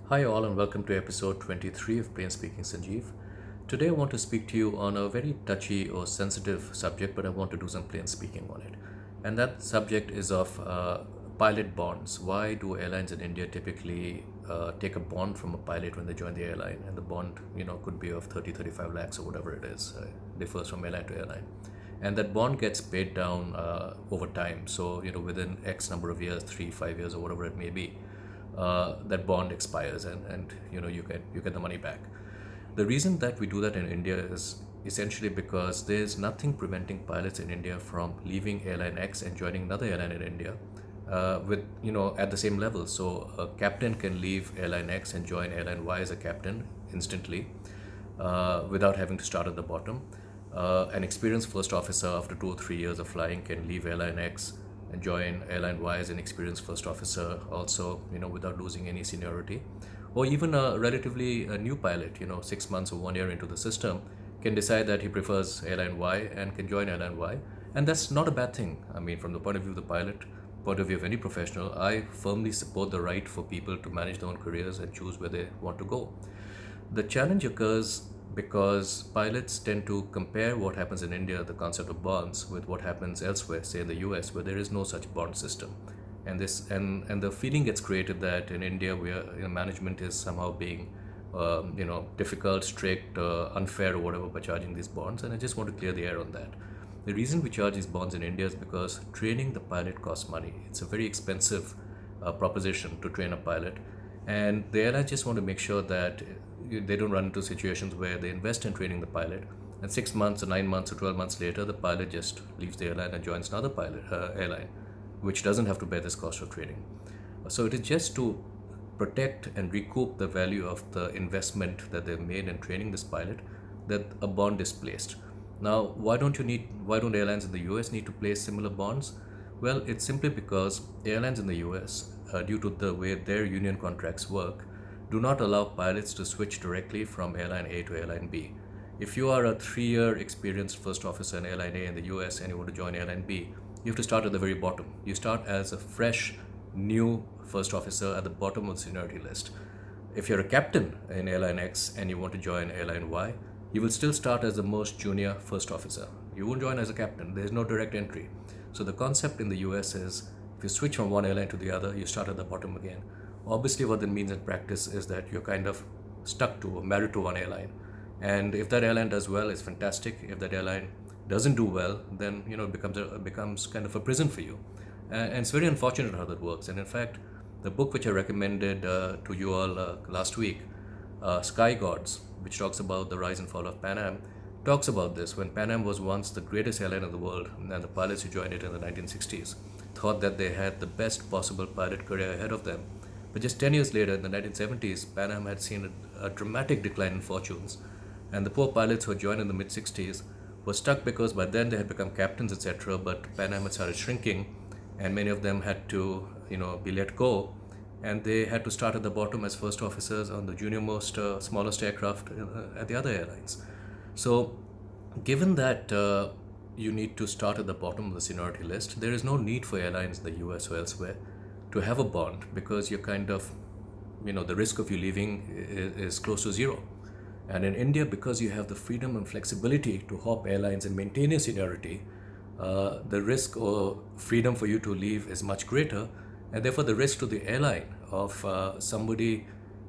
Hi, all, and welcome to episode 23 of Plain Speaking Sanjiv. Today, I want to speak to you on a very touchy or sensitive subject, but I want to do some plain speaking on it. And that subject is of pilot bonds. Why do airlines in India typically take a bond from a pilot when they join the airline? And the bond, could be of 30, 35 lakhs or whatever it is, differs from airline to airline. And that bond gets paid down over time. So, within X number of years, 3, 5 years, or whatever it may be, that bond expires and you get the money back. The reason that we do that in India is essentially because there's nothing preventing pilots in India from leaving airline X and joining another airline in India with at the same level. So a captain can leave airline X and join airline Y as a captain instantly without having to start at the bottom. An experienced first officer after 2 or 3 years of flying can leave airline X and join airline Y as an experienced first officer also, without losing any seniority. Or even a relatively new pilot, 6 months or 1 year into the system, can decide that he prefers airline Y and can join airline Y. And that's not a bad thing. I mean, from the point of view of the pilot, point of view of any professional, I firmly support the right for people to manage their own careers and choose where they want to go. The challenge occurs because pilots tend to compare what happens in India, the concept of bonds, with what happens elsewhere, say in the US, where there is no such bond system. And the feeling gets created that in India, where management is somehow being difficult, strict, unfair, or whatever by charging these bonds. And I just want to clear the air on that. The reason we charge these bonds in India is because training the pilot costs money. It's a very expensive proposition to train a pilot, and the airlines just want to make sure that they don't run into situations where they invest in training the pilot, and 6 months or 9 months or 12 months later, the pilot just leaves the airline and joins another airline, which doesn't have to bear this cost of training. So it is just to protect and recoup the value of the investment that they've made in training this pilot that a bond is placed. Now, why don't airlines in the US need to place similar bonds? Well, it's simply because airlines in the US, due to the way their union contracts work, do not allow pilots to switch directly from airline A to airline B. If you are a 3 year experienced first officer in airline A in the US and you want to join airline B, you have to start at the very bottom. You start as a fresh, new first officer at the bottom of the seniority list. If you're a captain in airline X and you want to join airline Y, you will still start as the most junior first officer. You won't join as a captain. There's no direct entry. So the concept in the US is if you switch from one airline to the other, you start at the bottom again. Obviously, what that means in practice is that you're kind of stuck to or married to one airline. And if that airline does well, it's fantastic. If that airline doesn't do well, then it becomes kind of a prison for you. And it's very unfortunate how that works. And in fact, the book which I recommended to you all last week, Sky Gods, which talks about the rise and fall of Pan Am, talks about this. When Pan Am was once the greatest airline in the world, and the pilots who joined it in the 1960s thought that they had the best possible pilot career ahead of them. But just 10 years later, in the 1970s, Pan Am had seen a dramatic decline in fortunes. And the poor pilots who had joined in the mid 60s were stuck because by then they had become captains, etc. But Pan Am had started shrinking, and many of them had to, be let go, and they had to start at the bottom as first officers on the junior most smallest aircraft at the other airlines. So, given that you need to start at the bottom of the seniority list, there is no need for airlines in the US or elsewhere to have a bond because you're kind of, the risk of you leaving is close to zero. And in India, because you have the freedom and flexibility to hop airlines and maintain your seniority, the risk or freedom for you to leave is much greater, and therefore the risk to the airline of somebody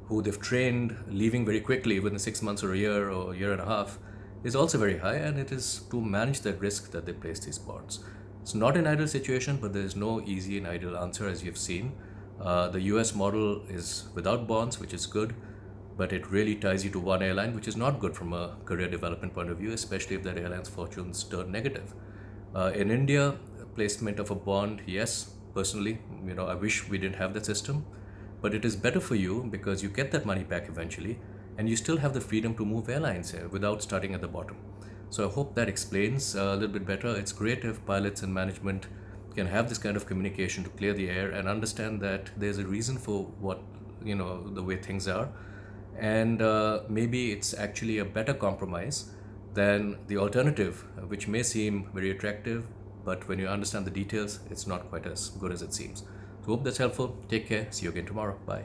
who they've trained leaving very quickly within 6 months or a year or a year and a half is also very high, and it is to manage that risk that they place these bonds. It's not an ideal situation, but there is no easy and ideal answer, as you've seen. The US model is without bonds, which is good, but it really ties you to one airline, which is not good from a career development point of view, especially if that airline's fortunes turn negative. In India, placement of a bond, yes, personally, I wish we didn't have that system, but it is better for you because you get that money back eventually, and you still have the freedom to move airlines without starting at the bottom. So I hope that explains a little bit better. It's great if pilots and management can have this kind of communication to clear the air and understand that there's a reason for what, the way things are. And maybe it's actually a better compromise than the alternative, which may seem very attractive, but when you understand the details, it's not quite as good as it seems. So hope that's helpful. Take care. See you again tomorrow. Bye.